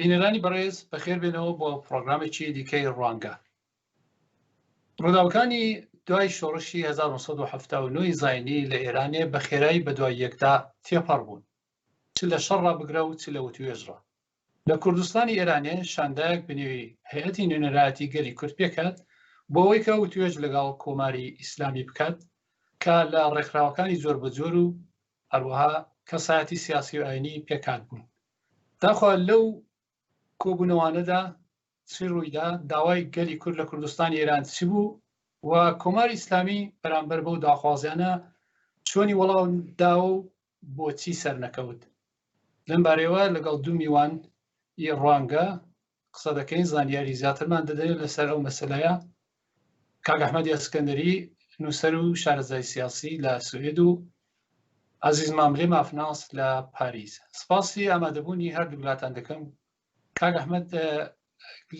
بینەرانی بەڕێز بەخێر بێنەوە بۆ پرۆگرامێکی دیکەی ڕوانگە. ڕووداوەکانی دوای شۆڕشی 1970 زاینی لە ئێرانێ بە خێرایی بە دوای یەکدا تێپەڕ بوون، چ لە شەڕ ڕابگرە و چ لە وتوێژڕە. لە کوردستانی ئێرانێ شاندایەک بنێوی هەیەتی نوێنەرایەتی گەلی کورد پێکات بۆ ئەوەی کە وتوێژ لەگەڵ کۆماری ئیسلامی بکات کە لە ڕێکخراوەکانی زۆر بەجۆر و هەروەها کەسایەتی سیاسی و ئاینی پێکات بوون. داخوا لەو کۆبوونەوانەدا چی ڕوویدا؟ داوای گەلی کورد لە کوردستانی ئێران چی بوو و کۆماری ئیسلامی بەرامبەر بەو داخوازیانە چۆنی وەڵام داوە و بۆچی سەرنەکەوت؟ لەم بارەیەوە لەگەڵ دوو میوان ڕوانگە قسە دەکەین، زانیاری زیاترمان دەدەێت لەسەر ئەو مەسەلەیە. کاک ئەحمەدی ئەسکەندەری نووسەر و شارەزای سیاسی لە سوێد و عەزیز مامرێ مافناس لە پاریس. سپاسی ئامادەبوونی هەردوو وڵاتان دەکەم. کاک ئەحمەد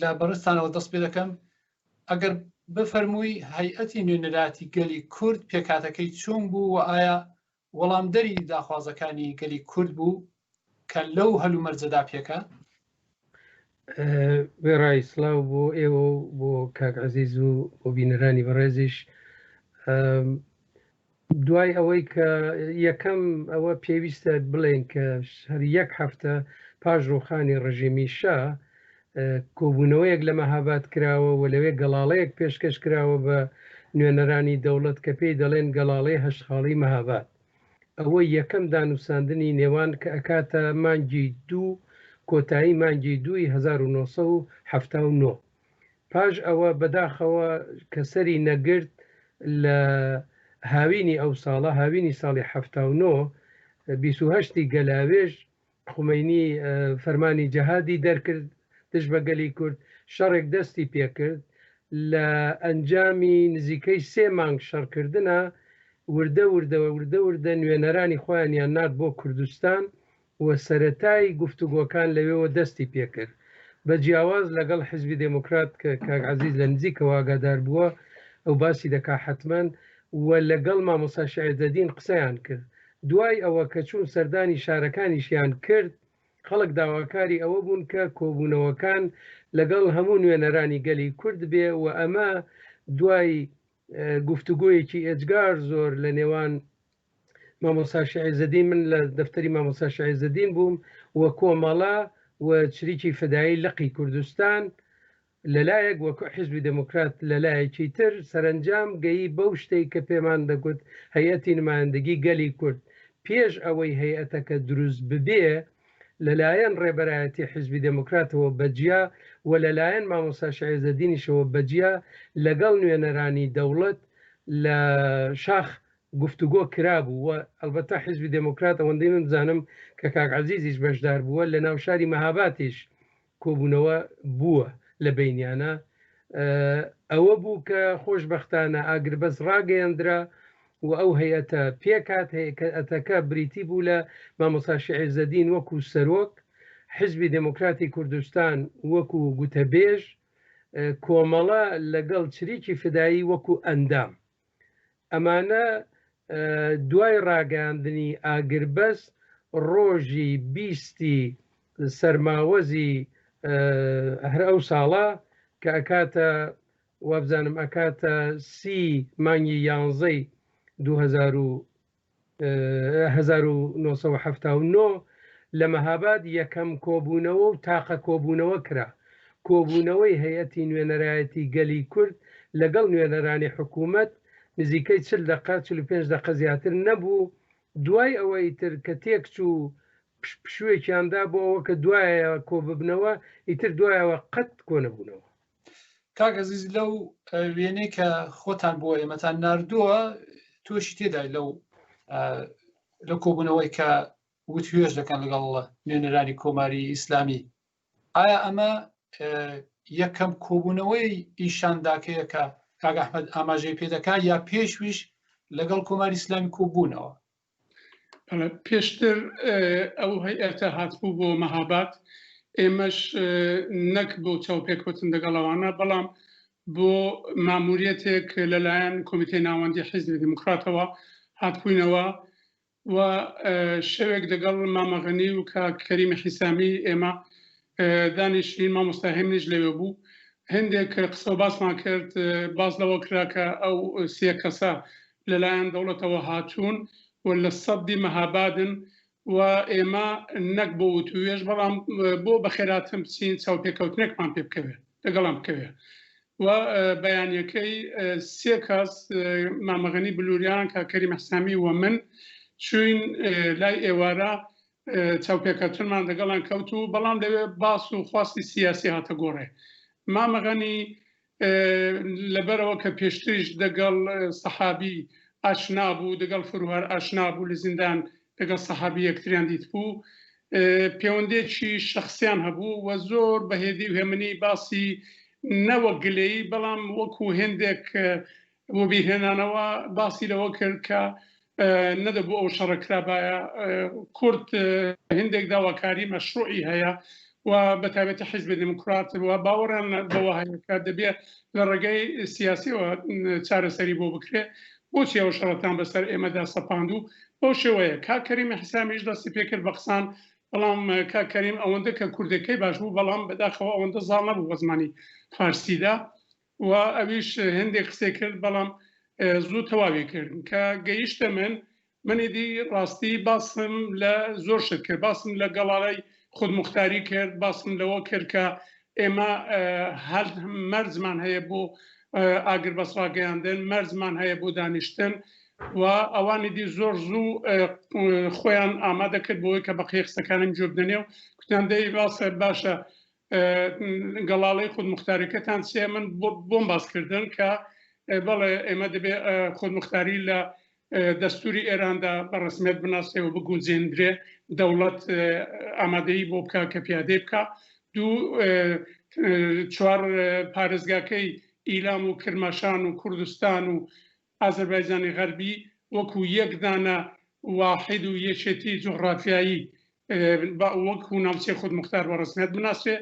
لە بەڕستانەوە دەست پێ دەکەم، ئەگەر بفەرمووی هەیئەتی نوێنەرایەتی گەلی کورد پێکاتەکەی چۆن بوو و ئایا وەڵامدەری داخوازەکانی گەلی کورد بوو کە لەو هەلومەرجەدا پێکە؟ وێڕای سڵاو بۆ ئێوە و بۆ کاک عەزیز و بۆ بینەرانی بەڕێزیش. دوای ئەوەی کە یەکەم ئەوە پێویستە بڵێن کە هەر یەک هەفتە پاش ڕووخانی ڕژیمی شا کۆبوونەوەیەک لە مەهاباد کراوە و لەوێ گەڵاڵەیەک پێشکەش کراوە بە نوێنەرانی دەوڵەت کە پێی دەڵێن گەڵاڵەی هەشخاڵی مەهاباد. ئەوە یەکەم دانووساندنی نێوان کە ئەکاتە مانگی دوو کۆتایی مانگی 1979. پاش ئەوە بەداخەوە کەسەری نەگرت لە هاوینی ئەو ساڵە، هاوینی ساڵی 79 28 گەلاوێژ خومەینی فەرمانی جەهادی دەرکرد دژ بە گەلی کورد، شەڕێک دەستی پێکرد لە ئەنجامی نزیکەی 3 مانگ شەڕکردنە وردە نوێنەرانی خۆیانیان نات بۆ کوردستان و سەرەتای گفتوگۆکان لەوێەوە دەستی پێکرد بە جیاواز لەگەڵ حیزبی دموکرات کە کاک عەزیز لە نزیکەوە ئاگادار بووە ئەو باسی دەکا حتمەن، و لەگەڵ مامۆستا شایزەدین قسەیان کرد. دوای ئەوە کە چوون سەردانی شارەکانیشیان کرد، خەڵک داواکاری ئەوە بوون کە کۆبوونەوەکان لەگەڵ هەموو نوێنەرانی گەلی کورد بێ و ئەمە دوای گفتوگۆیەکی ئێجگار زۆر لە نێوان مامۆستا شایزەدین، من لە دەفتەری مامۆستا شایزەدین بووم و کۆمەڵا و چریکی فدایی لقی کوردستان لەلایەک وەکو حیزبی دموکرات لەلایەکی تر، سەرنجام گەیی بەو شتەی کە پێمان دەگوت هەیەتی نمایندگی گەلی کورد پێش ئەوەی هەیەتەکە دروست ببێ لەلایەن ڕێبەرایەتی حیزبی دموکراتەوە بەجیا و لەلایەن مامۆستا شایزەدینیشەوە بەجیا لەگەڵ نوێنەرانی دەوڵەت لە شاخ گفتوگۆ کرابوو و ئەلبەتە حیزبی دموکرات ئەوەندەی من بزانم کە کاک عەزیزیش بەشدار بووە لە ناو شاری مەهاباتیش کۆبوونەوە بووە لە بینیانە. ئەوە بوو کە خۆشبەختانە ئاگربەس ڕاگەیەندرا و ئەو هەیەتە پێکات، هەیەتەکە بریتی بوو لە مامۆستا شایزەدین وەکو سەرۆک، حیزبی دموکراتی کوردستان وەکو گوتەبێژ، کۆمەڵە لەگەڵ چریکی فدایی وەکو ئەندام. ئەمانە دوای ڕاگەاندنی ئاگربەس ڕۆژی 20 سەرماوەزی هەر ئەو ساڵە کە ئەکاتە وابزانم ئەکاتە 30 مانگی 11 1979 لە مەهاباد یەکەم کۆبوونەوە و تاقە کۆبوونەوە کرا، کۆبوونەوەی هەیەتی نوێنەرایەتی گەلی کورد لەگەڵ نوێنەرانی حکوومەت نزیکەی 40 دقە 45 دقە زیاتر نەبوو. دوای ئەوەی تر کە تێک چوو پشوێکیاندا بۆ ئەوە کە دوایە کۆ ببنەوە، ئیتر دوایەوە قەت کۆ نەبوونەوە. کاک عەزیز لەو وێنەی کە خۆتان بۆ ئێمەتان ناردووە تۆشی تێدای لەو کۆبوونەوەی کە وتوێژ دەکەن لەگەڵ نوێنەرانی کۆماری ئیسلامی، ئایا ئەمە یەکەم کۆبوونەوەی ئیشانداکەیە کە کاک ئەحمەد ئاماژەی پێدەکات یا پێشویش لەگەڵ کۆماری ئیسلامی کۆبوونەوە؟ پێشتر ئەو هەیئەتە هاتبوو بۆ مەهاباد، ئێمەش نەک بۆ چاوپێکوتن لەگەڵەوانە بەڵام بۆ ماموریەتێک لەلایەن کۆمیتەی ناوەندی حیزبی دموکراتەوە هاتبووینەوە و شەوێک لەگەڵ مامەغەنی و کاک کەریمی حیسامی ئێمە دانیشتین مامۆستا هێمنیش لەوێ بوو هەندێک قسە و باسمان کرد باز لەوە کراکە ئەو سێ کەسە لەلایەن دەوڵەتەوە هاتوون و لە سەدی مەهابادن و ئێمە نەک بۆ وتوێژ بەڵام بۆ بەخێراتم بچین چاوپێکەوتنێکمان پێ بکەوێت لەگەڵام بکەوێت و بەیانیەکەی سێ کەس مامەغەنی بلووریان کە کەریم حسامی و من چوین لای ئێوارە چاوپێکەوتنمان لەگەڵان کەوت و بەڵام لەوێ باس و خواستی سیاسی هاتە گۆڕێ مامەغەنی لەبەرەوە کە پێشتریش دەگەڵ سەحابی ئاشنا بوو دەگەڵ فروهەر ئاشنا بوو لە زیندان لەگەڵ سەحابی یەکتریان دیت بوو پەیوەندێکی شەخسیان هەبوو و زۆر بەهێدی و هێمنی باسی نەوەک گلەیی بەڵام وەکو هێندێک بۆ بیرهێنانەوە باسی لەوە کرد کە نەدەبوو ئەو شەڕەکرابایە کورد هێندێک داواکاری مەشروعی هەیە و بەتابەتی حیزب دموکرات و باوەڕیان بەوە هەیە کە دەبێت لە ڕێگەی سیاسیەوە چارەسەری بۆ بکرێ بۆچی ئەو شەڕەتان بەسەر ئێمەدا سەپاند و بۆ شێوەیە کاکەریمی حسامیش دەستی پێکرد بە قسان بەڵام کاکەریم ئەوەندە کە کوردەکەی باش بوو بەڵام بەداخەوە ئەوەندە زاڵ نەبوو بە زمانی فارسیدا و ئەویش هەندێک قسەی کرد بەڵام زوو تەواوی کردن کە گەیشتە منیدی ڕاستی باسم لە زۆر شت کرد باسم لە گەڵاڵی خودمختاری کرد باسم لەوە کرد کە ئێمە هەر مەرزمان هەیە بۆ ئاگر بەسڕاگەیاندن مەرزمان هەیە بۆ دانیشتن و ئەوانی دی زۆر زوو خۆیان ئامادە کرد بۆی کە بەقی قسەکانم جۆ بدەنێ و کوتیان دەی باسە باشە گەڵاڵی خودمختاریەکەتان چێ من بۆم باسکردن کە بەڵێ ئێمە دەبێ خودمختاری لە دەستوری ئێراندا بەڕسمیت بناسێ و بگونجێنرێ دەوڵەت ئامادەیی بۆ بکە کە پیادەی بکە دوو چوار پارێزگاکەی ئیلام و کرماشان و کوردستان و ئازەربایجانی غەربی وەکو یەک دانە واحد و یەکێتی جوغرافیایی وەکو ناوچەی خودمختار بەڕسمیت بناسێ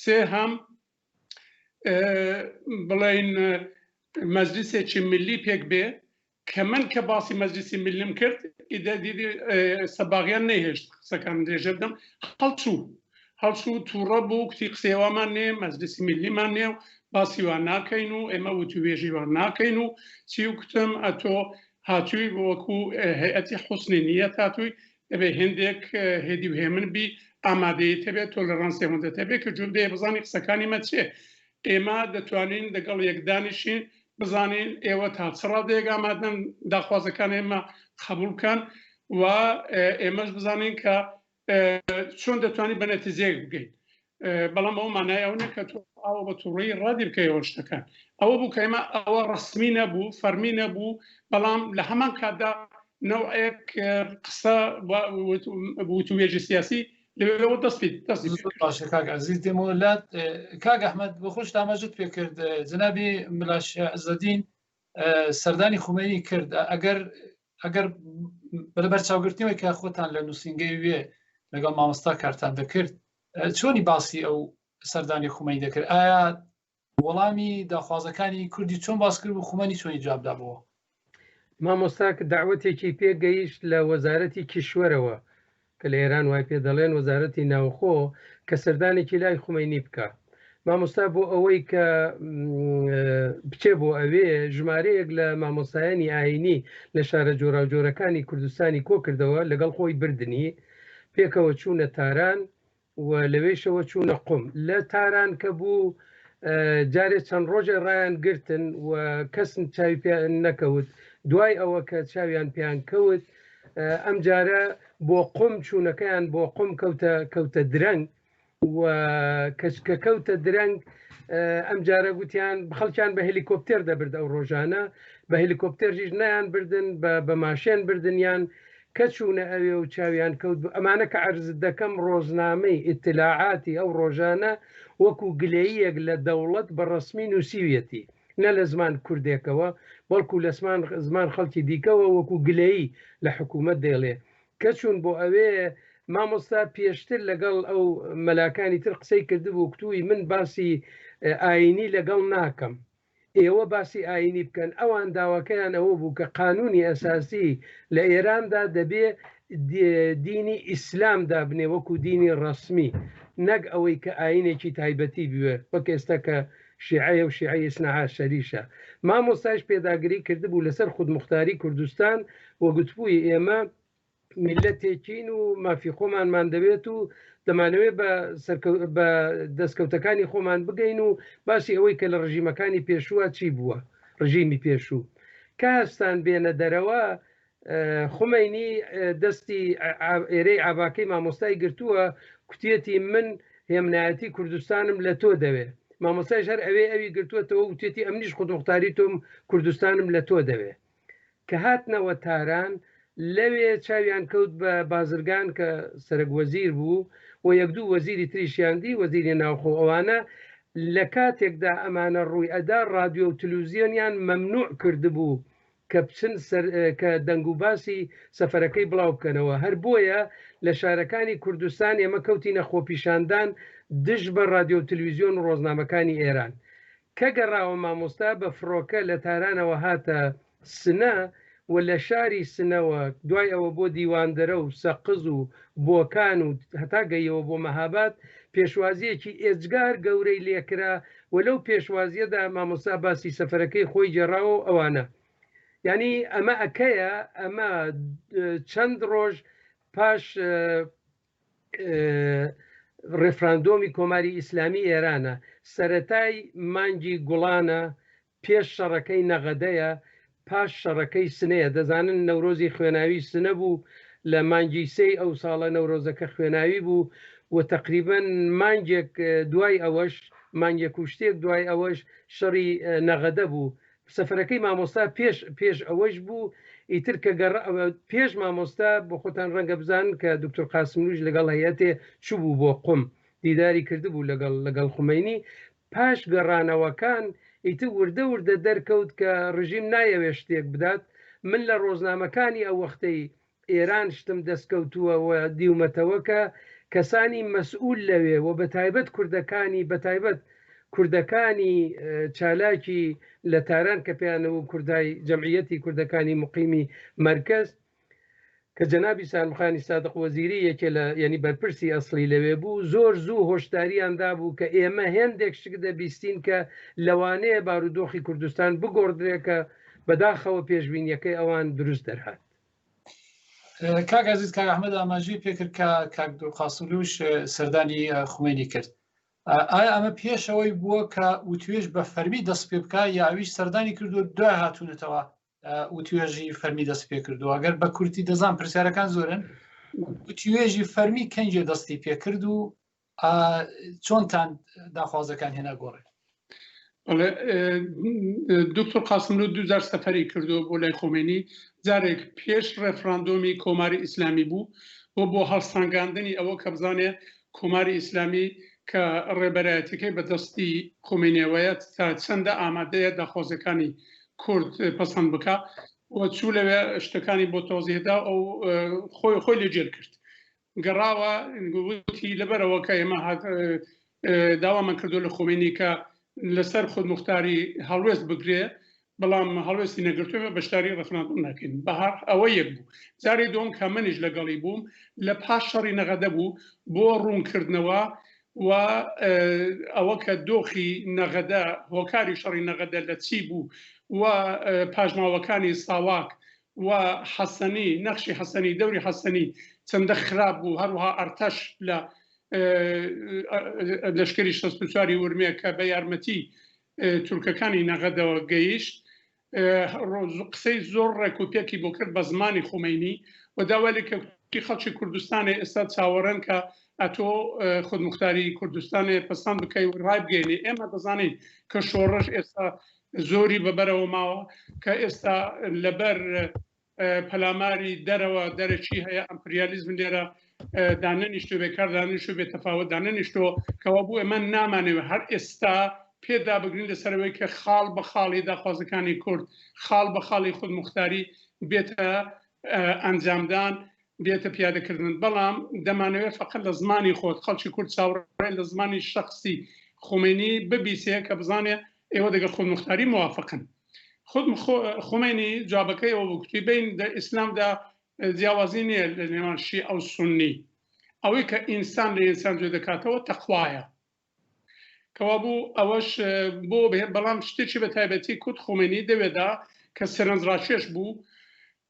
سێ هەم بڵێن مەجلیسێکی ملی پێک بێ کە من کە باسی مەجلیسی ملیم کرد ئیدە دیدی سەباغیان نەیهێشت قسەکان درێژە بدەم هەڵچوو تووڕە بوو کتی قسێوامان نێ مەجلیسی ملیمان نێ و باسی وان ناکەین و ئێمە وتوێژی وان ناکەین و چی و کتم ئەتۆ هاتووی وەکو هەیەتی حوسنی نیەت هاتووی دەبێ هێندێک هێدی و هێمن بی ئامادەیت هەبێت تۆلەرانسی هەمەندە هەبێت کە جوردەیە بزانی قسەکانی مە چێ ئێمە دەتوانین لەگەڵ یەکدانیشین بزانین ئێوە تا چ ڕادەیەک ئامادەن داخوازەکان ئێمە قبول بکەن و ئێمەش بزانین کە چۆن دەتوانین بە نەتیجەیەک بگەین بەڵام ئەو مانای ئەو نەکە تۆ ئەوە بە تووڕی ڕادی بکەیەوە شتەکان ئەوە بوو کە ئێمە ئەوە ڕسمی نەبوو فەرمی نەبوو بەڵام لە هەمان کاتدا نەوعێک قسە وتوێژی سیاسی لەوێەوە دەستی باشە کاک عەزیز دێمەوەلات کاک ئەحمەد بۆ خۆش دامەژت پێ کرد جنابی ملاشە عەزەدین سەردانی خومێنی کرد ئەگەر بەرەبەر چاوگرتنەوەی کە خۆتان لە نووسینگەی وێ لەگەڵ مامۆستا کارتان دەکرد چۆنی باسی ئەو سەردانی خومێنی دەکرد ئایا وەڵامی داخوازەکانی کوردی چۆن باس کرد و خومێنی چۆنی جوابدا بووە مامۆستا کە داوەتێکی پێگەیشت لە وەزارەتی کیشوەرەوە کە لە ئێران وای پێ دەڵێن وەزارەتی ناوخۆ کە سەردانێکی لای خومێنی بکە مامۆستا بۆ ئەوەی کە بچێ بۆ ئەوێ ژمارەیەک لە مامۆستایانی ئاینی لە شارە جۆراوجۆرەکانی کوردستانی کۆ کردەوە لەگەڵ خۆی بردننی پێکەوە چوونە تاران و لەوێشەوە چوونە قوم لە تاران کە بوو جارێک چەند ڕۆژێ ڕایان گرتن و کەسن چاوی پێیان نەکەوت دوای ئەوە کە چاویان پێیان کەوت ئەم جارە بۆ قوم چوونەکەیان بۆ قوم کەوتە درەنگ و کەچکە کەوتە درەنگ ئەم جارە گوتیان خەڵکیان بە هلیکۆپتێر دەبرد ئەو ڕۆژانە بە هلیکۆپتێرژیش نەیان بردن بە ماشێن بردنیان کە چوونە ئەوێ و چاویان کەوت ئەمانە کە عەرزت دەکەم ڕۆژنامەی ئیتلاعاتی ئەو ڕۆژانە وەکو گلەییەک لە دەوڵەت بە ڕسمی نووسیویەتی نە لە زمان کوردێکەوە بەڵکو لە زمان خەڵکی دیکەوە وەکو گلەیی لە حکوومەت دێڵێ کە چوون بۆ ئەوێ مامۆستا پێشتر لەگەڵ ئەو مەلاکانی تر قسەی کردبوو کتووی من باسی ئاینی لەگەڵ ناکەم ئێوە باسی ئاینی بکەن ئەوان داواکەیان ئەوە بوو کە قانونی ئەساسی لە ئێراندا دەبێ دینی ئیسلام دابنێ وەکو دینی ڕسمی نەک ئەوەی کە ئاینێکی تایبەتی بوێ وەک ئێستا کە شیعەیە و شیعە ئیسنا عەشەریشە. مامۆستاش پێداگیری کردبوو لەسەر خودموختاری کوردستان و گوتبووی ئێمە میلەتێکین و مافی خۆمانمان دەوێت و دەمانەوێت بە دەستکەوتەکانی خۆمان بگەین و باسی ئەوەی کە لە ڕژیمەکانی پێشووە چی بووە ڕژیمی پێشوو کە هەستان بێنە دەرەوە. خومینی دەستی ئێرەی ئاباکەی مامۆستای گرتووە کوتێتی من هێمنایەتی کوردستانم لە تۆ دەوێ. مامۆستایش هەر ئەوی گرتووەتەوە وتێتی ئەمنیش خودموختاری تۆم کوردستانم لە تۆ دەوێ. کە هاتنەوە تاران لەوێ چاویان کەوت بە بازرگان کە سەرۆکوەزیر بوو و یەک دوو وەزیری تریشیاندی وەزیری ناوخۆ ئەوانە لە کاتێکدا ئەمانە ڕووی ئەدا ڕادیۆ و تلویزیۆنیان مەمنوع کردبوو کە بچن کە دەنگ و باسی سەفەرەکەی بڵاو بکەنەوە. هەر بۆیە لە شارەکانی کوردستان ئێمە کەوتینە خۆپیشاندان دژ بە ڕادیۆ و تلویزیۆن و ڕۆژنامەکانی ئێران. کە گەڕاوە مامۆستا بە فڕۆکە لە تارانەوە هاتە سنە و لە شاری سنەوە دوای ئەوە بۆ دیواندەرە و سەقز و بۆکان و هەتا گەیەوە بۆ مەهاباد پێشوازیەکی ئێجگار گەورەی لێکرا و لەو پێشوازیەدا مامۆستا باسی سەفەرەکەی خۆی جێڕاوە ئەوانە. یعنی ئەمە ئەکەیە ئەمە چەند ڕۆژ پاش ڕێفراندۆمی کۆماری ئیسلامی ئێرانە سەرەتای مانگی گوڵانە پێش شەڕەکەی نەغەدەیە پاش شەڕەکەی سنەیە. دەزانن نەورۆزی خوێناوی سنە بوو لە مانگی سەی ئەو ساڵە نەورۆزەکە خوێناوی بوو و تقریبەن مانگێک دوای ئەوەش مانگێک و شتێک دوای ئەوەش شەڕی نەغەدە بوو. سەفەرەکەی مامۆستا پێش ئەوەش بوو ئیتر کە پێش مامۆستا بۆ خۆتان ڕەنگە بزانن کە دکتۆر قاسملووش لەگەڵ هەیەتێ چوو بوو بۆ قوم دیداری کردبوو لەگەڵ خومینی. پاش گەڕانەوەکان ئیتر وردە وردە دەرکەوت کە ڕژیم نایەوێ شتێک بدات. من لە ڕۆژنامەکانی ئەو وەختەی ئێران شتم دەستکەوتووە و دیومەتەوە کە کەسانی مەسئول لەوێ و بەتایبەت کوردەکانی چالاکی لە تاران کە پێیانەوە کوردای جەمعیەتی کوردەکانی مقیمی مەرکەز کە جەنابی سالمخانی سادق وەزیری یەکێ لە ینی بەرپرسی ئەسڵی لەوێ بوو زۆر زوو هۆشداریاندا بوو کە ئێمە هێندێک شک دەبیستین کە لەوانەیە بارودۆخی کوردستان بگۆڕدرێکە بەداخەوە پێشبینیەکەی ئەوان دروست دەرهات. کاک عەزیز کاک ئەحمەد ئاماژەی پێکرد کە کاک قاسملووش سەردانی خومینی کرد. ئایا ئەمە پێشەوەی بووە کە وتوێژ بە فەرمی دەست پێ بکە یاویش سەردانی کردو دوای هاتوونەتەوە وتوێژی فەرمی دەست پێ کردو؟ ئەگەر بە کورتی دەزان پرسیارەکان زۆرن وتوێژی فەرمی کەنجێ دەستی پێ کرد و چۆنتان داخوازەکان هێنا گۆڕێ؟ دکتۆر قاسملوو دووجار سەفەری کردو بۆ لای خۆمینی جارێک پێش ڕێفراندۆمی کۆماری ئیسلامی بوو بۆ هەڵسانگاندنی ئەوە کە بزانێ کۆماری ئیسلامی کە ڕێبەرایەتەکەی بەدەستی خۆمینیەوەیە تا چەندە ئامادەیە داخوازەکانی کورد پەسەند بکە و چوو لەوێ شتەکانی بۆ تۆزیهدا ئەو خۆی لێجێر کرد. گەڕاوە گوتی لەبەرەوە کە ئێمە داوامان کردو لە خۆمینی کە لەسەر خودموختاری هەڵوێست بگرێ بەڵام هەڵوێستی نەگرتووە بەشداری ڕێفراندۆم ناکەین. بەهار ئەوە یەک بوو. جاری دوم کە منیش لەگەڵی بووم لە پاش شەڕی نەغەدە بوو بۆ ڕوونکردنەوە و ئەوە کە دۆخی نەغەدە هۆکاری شەڕی نەغەدە لە چی بوو و پاژماوەکانی ساواک و حەسەنی نەخشی حەسەنی دەوری حەسەنی چەندە خراپ بوو. هەروەها ئەرتەش لە لەشکری 64 ورمێ کە بە یارمەتی تورکەکانی نەغەدەوە گەیشت قسەی زۆر ڕێکوپێکی بۆ کرد بە زمانی خومینی و داوای کە خەڵکی کوردستانی ئێستا چاوەڕێن کە ئەتۆ خودموختاری کوردستانی پەسەند بکەی و ڕای بگەینێ. ئێمە دەزانین کە شۆڕش ئێستا زۆری بەبەرەوە ماوە کە ئێستا لەبەر پەلاماری دەرەوە دەرەچی هەیە ئەمپریالیزم لێرە دانەنیشتۆ بێکار دانیشتۆ بێتەفاوت دانەنیشتۆ کەوا بوو ئێمە نامانەوێت هەر ئێستا پێدا بگرین لەسەرەوەی کە خاڵ بە خاڵی داخوازەکانی کورد خاڵ بە خاڵی خودموختاری بێتە ئەنجامدان بێتە پیادەکردن. بەڵام دەمانەوێت فقط لە زمانی خۆت خەڵکی کورد چاوەڕێ لە زمانی شخصی خۆمینی ببیسێ کە بزانێ ئێوە دەگەڵ خودموختاری موافقن. خۆمینی جوابەکەی ئەوە بوو کوتی بین ئیسلامدا جیاوازی نییە لە نێوان شیعە و سونی. ئەوەی کە ئینسان لە ئینسان جێ دەکاتەوە تەخوایە کەوا بوو ئەوەش بۆ بەڵام شتێکی بە تایبەتی کورد خۆمێنی دەوێدا کە سەرنجڕاکێش بوو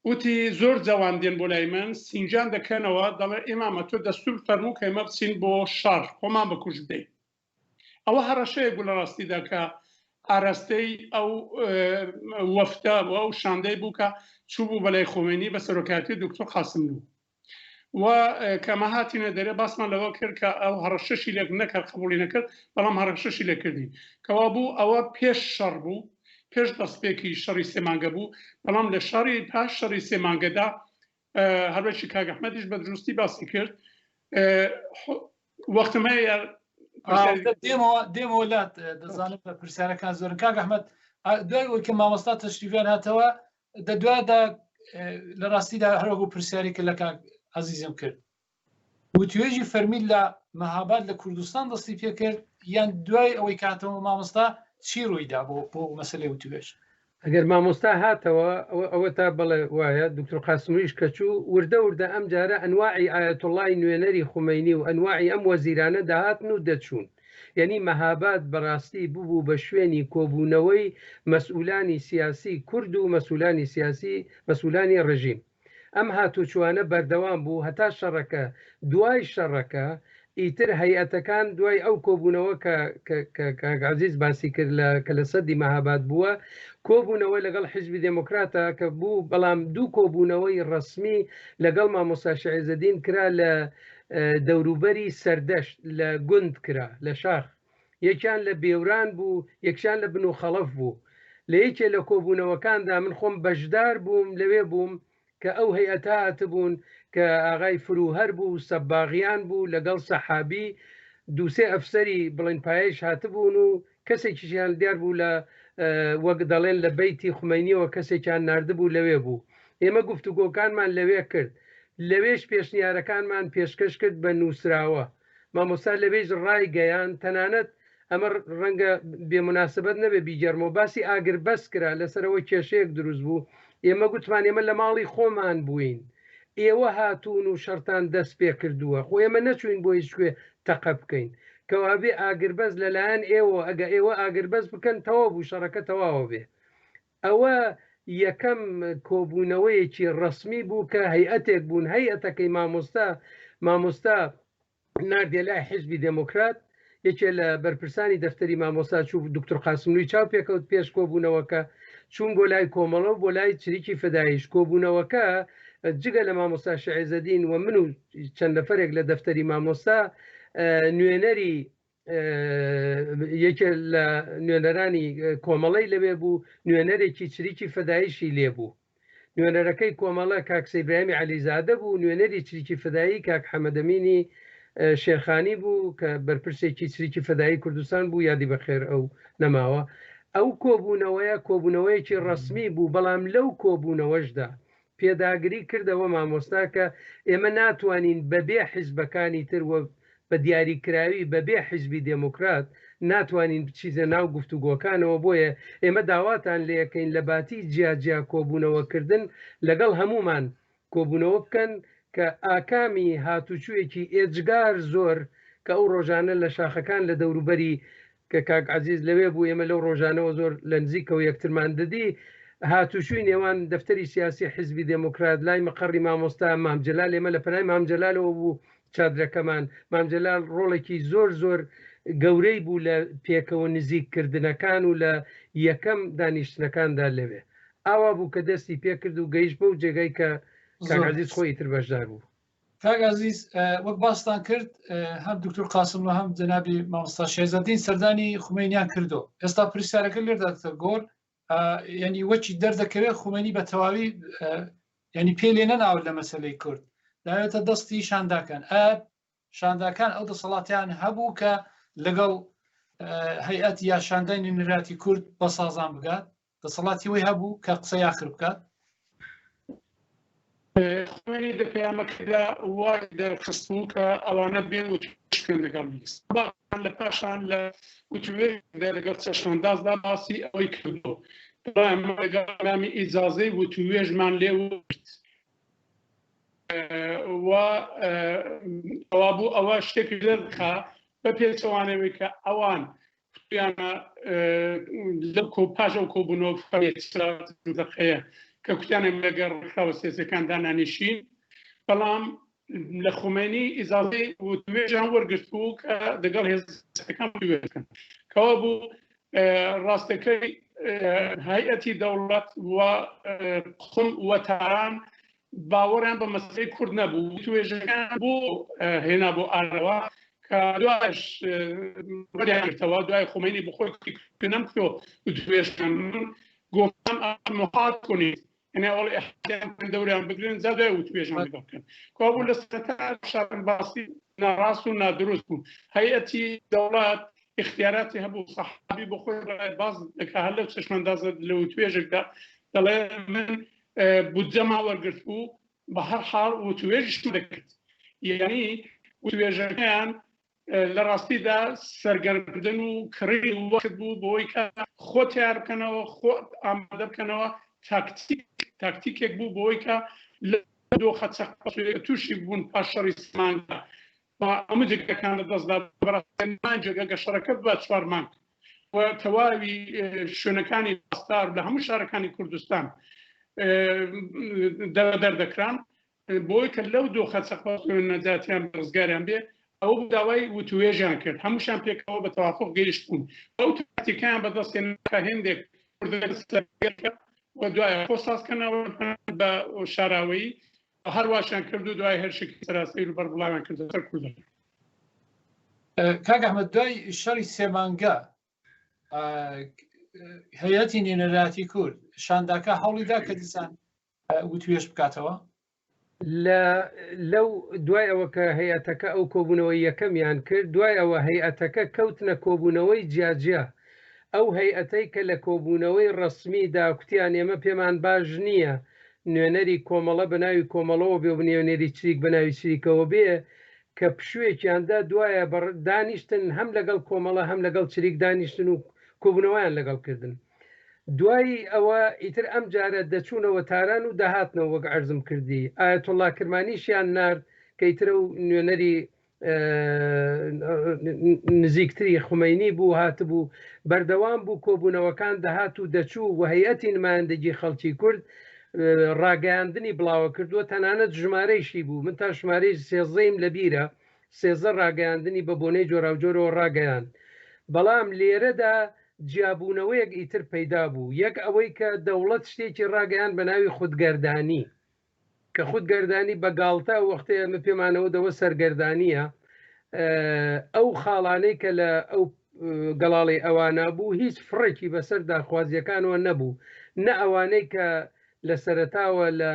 وتی زۆر جوان دێن بۆ لای من سینجان دەکەنەوە دەڵێ ئێمامە تۆ دەستور فەرموو کە ئێمە بچین بۆ شەڕ خۆمان بەکوژ بدەین ئەوە هەڕەشەیە بوو لە ڕاستیدا کە ئاراستەی ئەو وەفتە بۆ ئەو شاندەی بوو کە چوو بوو بەلای خۆمێنی بە سەرۆکاتی دکتۆر قاسملوو و کەمە هاتیینە دەرێ باسمان لەوە کرد کە ئەو هەڕەشەشی لێک نەکرد قبولی نەکرد بەڵام هەڕەشەشی لێ کردی کەوا بوو ئەوە پێش شەڕ بوو پێش دەستپێکی شەڕی سێمانگە بوو بەڵام لە شەڕی پاش شەڕی سێمانگەدا هەروەکی کاک ئەحمەدیش بە دروستی باسی کرد وەختمەیە دێمەوە لات دەزانم بە پرسیارەکان زۆر کاک ئەحمەد دوای ئەوەی کە مامۆستا تەشریفیان هاتەوە دەدوایدا لە ڕاستیدا هەروەکو پرسیاری کرد لە کاک عەزیزم کرد وتوێژی فەرمیل لە مەهاباد لە کوردستان دەستی پێ کرد یان دوای ئەوەی کاتەوە مامۆستا چی ڕوویدا بۆ مەسەلەی وتوێژ ئەگەر مامۆستا هاتەوە ئەوە تا بڵێ وایە دکتۆر قاسمیش کە چوو وردە ئەم جارە ئەنواعی ئایەتوڵای نوێنەری خومەینی و ئەنواعی ئەم وەزیرانە داهاتن و دەچوون یعنی مەهاباد بەڕاستی بوو بە شوێنی کۆبوونەوەی مەسئولانی سیاسی کورد و مەسئولانی سیاسی مەسئولانی ڕژیم ئەم هاتوچوانە بەردەوام بوو هەتا شەڕەکە دوای شەڕەکە ئیتر هەیئەتەکان دوای ئەو کۆبوونەوە کە عەزیز باسی کرد کە لە سەدی مەهاباد بووە کۆبوونەوە لەگەڵ حیزبی دموکراتە کە بوو بەڵام دوو کۆبوونەوەی ڕسمی لەگەڵ مامۆستا شەعیزەدین کرا لە دەوروبەری سەردەشت لە گوند کرا لە شاخ یەکیان لە بێوران بوو یەکشان لە بن و خەڵەف بوو لە یەکێ لە کۆبوونەوەکاندا من خۆم بەشدار بووم لەوێ بووم کە ئەو هەیئەتا هاتبوون کە ئاغای فروهەر بوو سەباغیان بوو لەگەڵ سەحابی دووسێ ئەفسەری بڵین پایش هاتبوون و کەسێکیشیان دیار بوو لە وەک دەڵێن لە بەیتی خومەینیەوە کەسێکیان ناردبوو لەوێ بوو ئێمە گفتوگۆکانمان لەوێ کرد لەوێش پێشنیارەکانمان پێشکەش کرد بە نووسراوە مامۆستا لەوێژ ڕای گەیان تەنانەت ئەمە ڕەنگە بێموناسبەت نەبێ بیجەرمەوە باسی ئاگربەس کرا لەسەرەوە کێشەیەک دروست بوو ئێمە گوتمان ئێمە لە ماڵی خۆمان بووین ئێوە هاتوون و شەرتان دەست پێ کردووە خۆ ئێمە نەچوین بۆ هیچ کوێ تەقە بکەین کەوابێ ئاگربەز لەلایەن ئێوە ئەگە ئێوە ئاگربەز بکەن تەواو بوو شەڕەکە تەواوە بێ ئەوە یەکەم کۆبوونەوەیەکی ڕسمی بوو کە هەیئەتێک بوون هەیئەتەکەی مامۆستا ناردێ لای حیزبی دموکرات یەکێ لە بەرپرسانی دەفتەری مامۆستا چوو دکتۆر قاسملووی چاو پێکەوت پێش کۆبوونەوەکە چوون بۆ لای کۆمەڵە بۆ لای چریکی فدایش کۆبوونەوەکە جگە لە مامۆستا شەعیزەدین و من و چەند نەفەرێک لە دەفتەری مامۆستا نوێنەری یەکێ لە نوێنەرانی کۆمەڵەی لەوێ بوو نوێنەرێکی چریکی فدایشی لێبوو نوێنەرەکەی کۆمەڵە کاک سەیبراهیمی عەلیزادە بوو نوێنەری چریکی فدایی کاک حەمەدەمینی شێرخانی بوو کە بەرپرسێکی چریکی فدایی کوردستان بوو یادی بەخێر ئەو نەماوە ئەو کۆبوونەوەیەکی ڕسمی بوو بەڵام لەو کۆبوونەوەشدا پێداگری کردەوە مامۆستا کە ئێمە ناتوانین بەبێ حیزبەکانی تر وە بە دیاریکراوی بەبێ حیزبی دموکرات ناتوانین بچیزە ناو گفتوگۆکانەوە بۆیە ئێمە داواتان لێ یەکەین لە باتی جیاجیا کۆبوونەوەکردن لەگەڵ هەمومان کۆبوونەوە بکەن کە ئاکامی هاتوچوویەکی ئێجگار زۆر کە ئەو ڕۆژانە لە شاخەکان لە دەوروبەری کە کاک عەزیز لەوێ بوو ئێمە لەو ڕۆژانەوە زۆر لە نزیکەوە یەکترمان دەدی هاتوچووی نێوان دەفتەری سیاسی حیزبی دموکرات لای مەقڕی مامۆستا مامجەلال ئێمە لە پەنای مامجەلالەوە بوو چادرەکەمان مامجەلال ڕۆڵێکی زۆر گەورەی بوو لە پێکەوە نزیککردنەکان و لە یەکەم دانیشتنەکاندا لەوێ ئاوا بوو کە دەستی پێکرد و گەیشت بە و جێگەی کە کاک عەزیز خۆی تر بەشدار بوو کاک عەزیز وەک باستان کرد هەم دکتۆر قاسم و هەم جەنابی مامۆستا شێزەدین سەردانی خومەینیان کردو ئێستا پرسیارەکە لێردا گۆر ینی وەکی دەردەکەوێت خومەینی بە تەواوی ینی پێ لێ نەناوت لە مەسەلەی کورد داوێتە دەستی شانداکان شانداکان ئەو دەسەڵاتیان هەبوو کە لەگەڵ هەیئەت یا شاندای نوێنەراتی کورد بە سازان بگات دەسەڵاتی وی هەبوو کە قسەی ئاخر بکات خوێنی دەپەیامەکەدا وای دەرخستبوو کە ئەوانە بێن و شکن لەگەڵ نیست لە پاشان لە وتوێ لەگەڵ چەشمەندازدا باسی ئەوەی کردو لەگەڵ ئیجازەی وتوێژمان لێ ورد ئەوە بوو ئەوە شتێکی دەرخا بە پێچەوانەوەی کە ئەوان یانە لە پاش ئەو کۆبوونەوە فەرێتخەیە کە کوتیانە لەگەر ڕێکخراوە سیاسیەکان دانانیشین بەڵام لە خومێنی ئیزاڵی وتوێژیان وەرگرت بوو کە دەگەڵ هێزەکان بکەن کەەوە بوو ڕاستەکەی هەیئەتی دەوڵەت خم وەتاران باوەڕیان بە مەسلەی کورد نەبوو توێژەکان بۆ هێنا بۆ ئارەوە کە دوایش وەریانگرتەوە دوای خومێنی بخۆی نەمکتۆ توێژەکان گۆم محات کنید یعنی ئەوڵی ئەحتیان دەوریان بگرن زە دوای وتوێژان لەگەڵ بکەن کەوا بوو لە سەرەتا شارن باسی ناڕاست و نادروست بوو هەیئەتی دەوڵەت اختیاراتی هەبوو سەحابی بۆ خۆی باز دەکا هەر لەو چەشمەندازە لە توێژێکدا دەڵێ من بودجەما وەرگرت بوو بە هەر حاڵ وتوێژش دەکرد یعنی وتوێژەکەیان لە ڕاستیدا سەرگەرمکردن و کڕی وەخت بوو بۆی کە خۆ تیار بکەنەوە خۆ ئامادە بکەنەوە تاکتیکێک بوو بۆی کە لە دۆخە تووشی بوون پاش شەڕی سمانگە ئەمە جگەکان لە دەستدا بەڕاستمان جگە گەشەڕەکە بە 4 مانگ و تەواوی شوێنەکانی باستار لە هەموو شارەکانی کوردستان دەردەکران بۆی کە لەو دۆخە چەقۆ نەجاتیان ڕزگاریان بێ ئەو داوای وتوێژیان کرد هەمووشان پێکەوە بە تەوافق گەیشت بوون ئەو تاکتیکیان بەدەستێنکە هێندێک و دوایە خۆ سازکەنەوە بە شاراوەیی هەرواشیان کرد و دوای هەرشێکی سەراسەی و بەربڵاویان کردە سەر کوردستان. کاک ئەحمەد دوای شەڕی سێمانگە هەیەتی نێنەراتی کورد شانداکە هەوڵیدا کە دیسان وتوێژ بکاتەوە لەو دوای ئەوە کە هەیەتەکە ئەو کۆبوونەوەی یەکەمیان کرد دوای ئەوە هەیەتەکە کەوتنە کۆبوونەوەی جیاجیا ئەو هەیئەتەی کە لە کۆبوونەوەی ڕسمیدا کوتیان ئێمە پێمان باش نییە نوێنەری کۆمەڵە بەناوی کۆمەڵەوە بێ نوێنەری چریک بەناوی چریکەوە بێ کە پشوێکیاندا دوایە دانیشتن هەم لەگەڵ کۆمەڵە هەم لەگەڵ چریک دانیشتن و کۆبوونەوەیان لەگەڵکردن دوایی ئەوە ئیتر ئەم جارە دەچوونەوە تاران و داهاتنەوە وەک عەرزم کردی ئایەتوڵا کرمانیشیان نارد کە ئیترە و نوێنەری نزیکتری خومینی بوو هاتبوو بەردەوام بوو کۆبوونەوەکان دەهات و دەچوو و هەیئەتی نمایەندەگی خەڵکی کورد ڕاگەیاندنی بڵاوە کردووە تەنانەت ژمارەیشی بوو من تا ژمارەی سێزەیم لە بیرە سێزە ڕاگەیاندنی بە بۆنەی جۆراوجۆرەوە ڕاگەیان بەڵام لێرەدا جیابوونەوەیەک ئیتر پەیدا بوو یەک ئەوەی کە دەوڵەت شتێکی ڕاگەیان بە ناوی خودگەردانی کە خودگەردانی بە گاڵتە وەختەیە ئەمە پێمانەوە دەوە سەرگەردانیە ئەو خاڵانەی کە لە ئەو گەڵاڵی ئەوانە بوو هیچ فڕێکی بەسەر داخوازیەکانەوە نەبوو نە ئەوانەی کە لە سەرەتاوە لە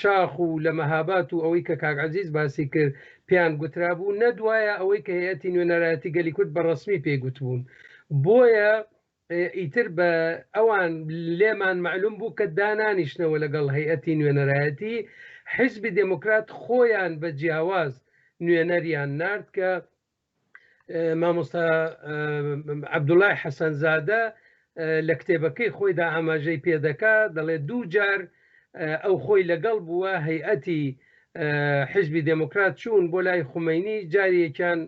شاخ و لە مەهابات و ئەوەی کە کاک عەزیز باسی کرد پیان گوترا بوو نەدوایە ئەوەی کە هەیەتی نوێنەرایەتی گەلی کورد بە ڕسمی پێیگوتبوون بۆیە ئیتر بە ئەوان لێمان معلوم بوو کە دانانیشتنەوە لەگەڵ هەیئەتی نوێنەرایەتی حیزبی دموکرات خۆیان بە جیاواز نوێنەریان نارد کە مامۆستا عەبدوڵای حەسەنزادە لە کتێبەکەی خۆیدا ئاماژەی پێدەکا دەڵێ دوو جار ئەو خۆی لەگەڵ بووە هەیئەتی حیزبی دموکرات چوون بۆ لای خومینی جارێکیان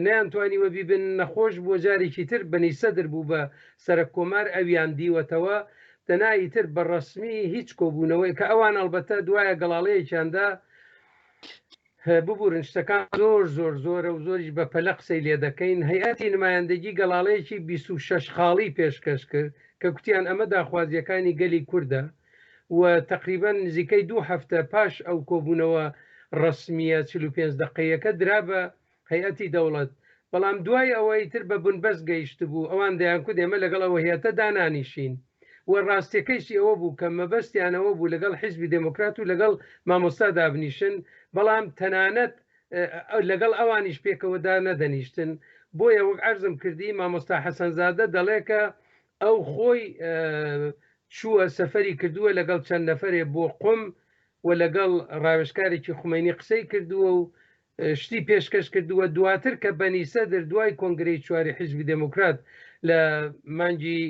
نەیانتوانیوە بیبن نەخۆش بۆ جارێکی تر بەنی سەدر بوو بە سەرک کۆمار ئەویان دیوەتەوە دەنایی تر بە ڕسمی هیچ کۆبوونەوەی کە ئەوان ئەلبەتە دوایە گەڵاڵەیەکیاندا ببوورن شتەکان زۆرە و زۆریش بە پەلە قسەی لێ دەکەین هەیئەتی نمایەندەگی گەڵاڵەیەکی 26 خاڵی پێشکەش کرد کە کوتیان ئەمە داخوازیەکانی گەلی کووردە و تقریبان نزیکەی 2 هەفتە پاش ئەو کۆبوونەوە ڕسمیە 45 دقەیەکە درا بە هەیئەتی دەوڵەت بەڵام دوای ئەوەی تر بە بنبەست گەیشت بوو ئەوان دەیان کود ئێمە لەگەڵ ئەوە هەیەتە دانانیشین و ڕاستیەکەیشی ئەوە بوو کە مەبەستیانەوە بوو لەگەڵ حیزبی دموکرات و لەگەڵ مامۆستا دابنیشن بەڵام تەنانەت لەگەڵ ئەوانیش پێکەوەدا نەدەنیشتن بۆیە وەک عەرزم کردی مامۆستا حەسەنزادە دەڵێ کە ئەو خۆی چووە سەفەری کردووە لەگەڵ چەند نەفەرێ بۆ قوم و لەگەڵ ڕاوێژکارێکی خومینی قسەی کردووە و شتی پێشکەش کردووە دواتر کە بەنی سەدر دوای کۆنگرەی چواری حیزبی دموکرات لە مانگی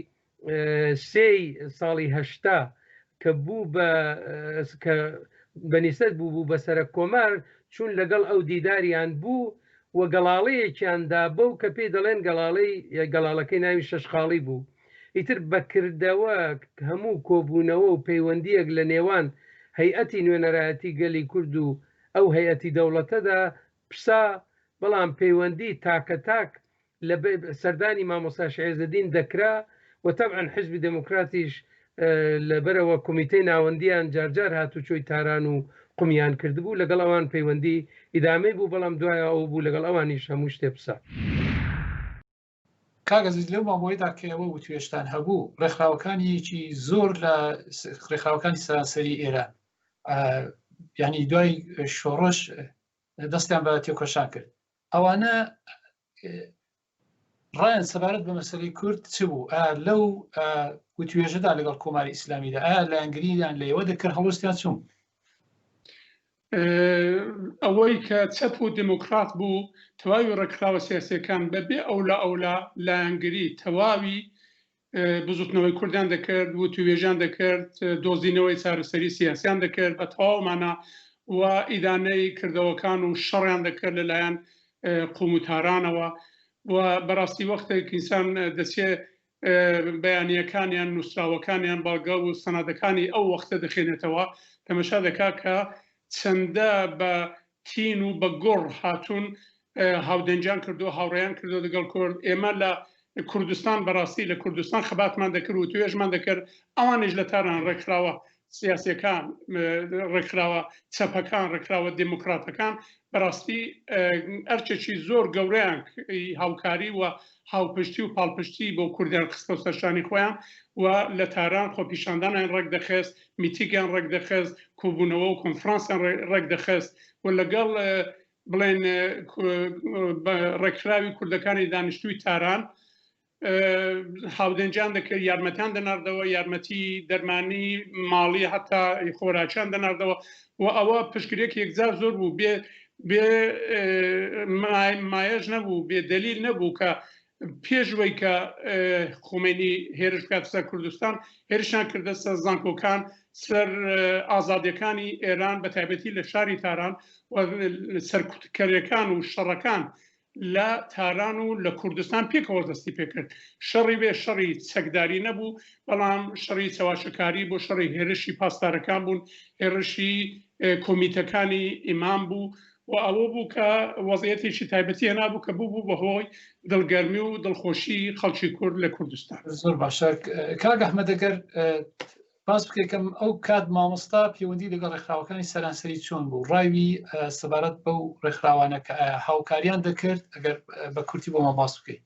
3 ساڵی 80 کە بوو بە کە بەنیسەت بوو بەسەرە کۆمار چون لەگەڵ ئەو دیداریان بوو و گەڵاڵەیەکیاندا بەو کە پێی دەڵێن گەڵاڵەکەی ناوی شەشخاڵی بوو ئیتر بەکردەوە هەموو کۆبوونەوە و پەیوەندیەک لە نێوان هەیئەتی نوێنەرایەتی گەلی کورد و ئەو هەیئەتی دەوڵەتەدا پسا بەڵام پەیوەندی تاکە تاک لە سەردانی مامۆستا شێعزەدین دەکرا و تەبعەن حیزبی دموکراتیش لەبەرەوە کۆمیتەی ناوەندیان جارجار هاتوچۆی تاران و قومیان کردبوو لەگەڵ ئەوان پەیوەندی ئیدامەی بوو بەڵام دوایە ئەو بوو لەگەڵ ئەوانیش هەموو شتێ پسا کاگەزیز لەو مامۆیدا کە ئەوە و توێشتان هەبوو ڕێکخراوەکانیکی زۆر لە ڕێکخراوەکانی سەرانسەری ئێران یعنی دوای شۆڕش دەستیان بە تێکۆشان کرد ئەوانە ڕایان سەبارەت بە مەسەلەی کورد چ بوو لەو وتوێژەدا لەگەڵ کۆماری ئیسلامیدا لە ئەنگریان لە ئێوە دەکرد هەڵوەستیان چوون ئەوەی کە چەپ و دموکرات بوو تەواوی ڕێکخراوە سیاسیەکان بەبێ ئەولا لە ئەنگری تەواوی بزوتنەوەی کوردیان دەکرد و توێژان دەکرد دۆزینەوەی چارەسەری سیاسیان دەکرد بە تەواومانە و ئیدانەی کردەوەکان و شەڕیان دەکرد لەلایەن قوموتارانەوە و بەڕاستی وەختێک ئینسان دەچێ بەیانیەکانیان نووسراوەکانیان باڵگە و سەنادەکانی ئەو وەختە دەخێنێتەوە تەمەشا دەکا کە چەندە بە تین و بە گۆڕ هاتوون هاودەنجان کردو هاوڕێیان کردو لەگەڵ کورد ئێمە لە کوردستان بەڕاستی لە کوردستان خەباتمان دەکرد و توێژمان دەکرد ئەوانش لە تاران ڕێکخراوە سیاسیەکان ڕێکخراوە چەپەکان ڕێکخراوە دموکراتەکان بەڕاستی ئەرچێکی زۆر گەورەیان هاوکاری و هاوپشتی و پاڵپشتی بۆ کوردیان خستە و سەرشانی خۆیان و لە تاران خۆپیشاندانیان ڕێک دەخست میتیگیان ڕێک دەخست کۆبوونەوە و کۆنفرانسیان ڕێک دەخست و لەگەڵ بڵێن ڕێکخراوی کوردەکانی دانیشتووی تاران هاودەنجان دەکرد یارمەتیان دەناردەوە یارمەتی دەرمانی ماڵی هەتا خۆراکیان دەناردەوە و ئەوە پشتگirێکی یەکجار زۆر بوو بێ مایەژ نەبوو بێ دلیل نەبوو کە پێشوەی کە خۆمێنی هێرش بکات سەر کوردستان هێرشیان کردە سەر زانکۆکان سەر ئازادیەکانی ئێران بە تایبەتی لە شاری تاران و سەرکوتکەریەکان و شەڕەکان لە تاران و لە کوردستان پێکەوە دەستی پێکرد شەڕی بێ شەڕی چەکداری نەبوو بەڵام شەڕی چاواشەکاری بۆ شەڕی هێرشی پاسدارەکان بوون هێرشی کۆمیتەکانی ئیمان بوو و ئەوە بوو کە وەزعەتێکی تایبەتی هێنابوو کە بوو بەهۆی دڵگەرمی و دڵخۆشی خەڵکی کورد لە کوردستان زۆر باشە کاک ئەحمەد ئەگەر باس بکەم ئەو کات مامۆستا پەیوەندی لەگەڵ ڕێکخراوەکانی سەرانسەری چۆن بوو ڕاوی سەبارەت بەو ڕێکخراوانە کە هاوکاریان دەکرد ئەگەر بە کورتی بۆ مەباس بکەیت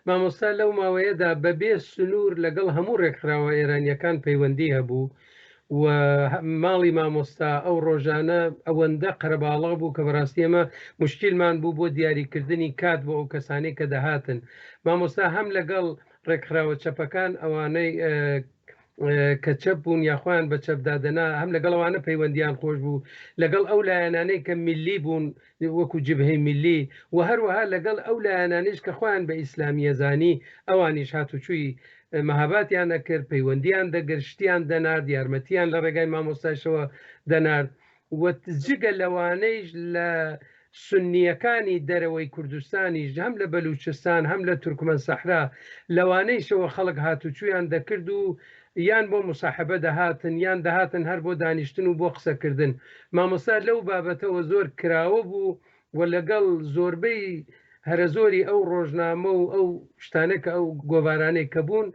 مامۆستا لەو ماوەیەدا بەبێ سنوور لەگەڵ هەموو ڕێکخراوە ئێرانیەکان پەیوەندی هەبوو و ماڵی مامۆستا ئەو ڕۆژانە ئەوەندە قەرەباڵغ بوو کە بەڕاستی ئێمە مشکلمان بوو بۆ دیاریکردنی کات بۆ ئەو کەسانی کە دەهاتن مامۆستا هەم لەگەڵ ڕێکخراوە چەپەکان ئەوانەی کە چەپ بوون یاخوایان بە چەپدادەنا هەم لەگەڵەوانە پەیوەندیان خۆش بوو لەگەڵ ئەو لایەنانەی کە میلی بوون وەکو جبهەی میلی و هەروەها لەگەڵ ئەو لایەنانیش کە خۆیان بە ئیسلامیەزانی ئەوانیش هاتوچووی مەهاباتیان دەکرد پەیوەندیان دەگەرشتیان دەنارد یارمەتیان لە ڕێگای مامۆستاشەوە دەنارد و جگە لەوانەیش لە سنیەکانی دەرەوەی کوردستانیش هەم لە بەلوچستان هەم لە تورکمەن سەحرا لەوانەیشەوە خەڵک هاتوچوویان دەکرد و یان بۆ مساحبە دەهاتن یان دەهاتن هەر بۆ دانیشتن و بۆ قسەکردن مامۆستا لەو بابەتەوە زۆر کراوە بوو و لەگەڵ زۆربەی هەرە زۆری ئەو ڕۆژنامە و ئەو شتانە کە ئەو گۆڤارانەی کە بوون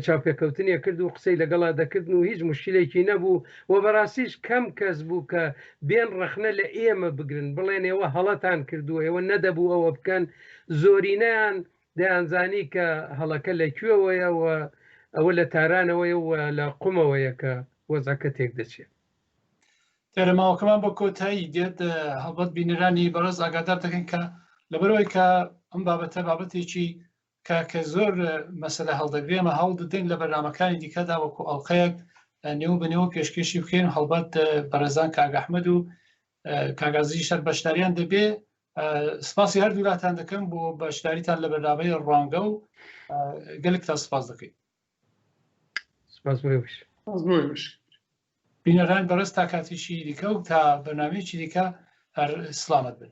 چاپێکەوتنیە کرد و قسەی لەگەڵا دەکردن و هیچ مشکلێکی نەبوو و بەڕاستیش کەم کەس بوو کە بێن ڕەخنە لە ئێمە بگرن بڵێن ئێوە هەڵەتان کردووە ئێوە نەدەبوو ئەوە بکەن زۆرینەیان دەیانزانی کە هەڵەکە لەکوێوەیە و ئەوە لە تارانەوەی و لە قومەوەیە کە وەزعەکە تێک دەچێت تێرەماوەکەمان بە کۆتایی دێت هەڵبەت بینەرانی بەڕێز ئاگادار دەکەن کە لەبەرەوەی کە ئەم بابەتە بابەتێکی کە زۆر مەسەلە هەڵدەگرێمە هەوڵ دەدەین لە بەرنامەکانی دیکەدا وەکو ئەڵقەیەک نێو بنێوە پێشکەشی بکەین هەڵبەت بەڕێزان کاک ئەحمەد و کاگازی شەر بەشداریان دەبێ سپاسی هەردوولاتان دەکەم بۆ بەشداریتان لە بەرنامەی ڕوانگە و گەلێک تا سپاس دەکەین سپاس بۆ سپاس بۆ بینەران بەڕست تا کاتیشی دیکە و تا بەنامەیەکی دیکە هەر سلامت بن.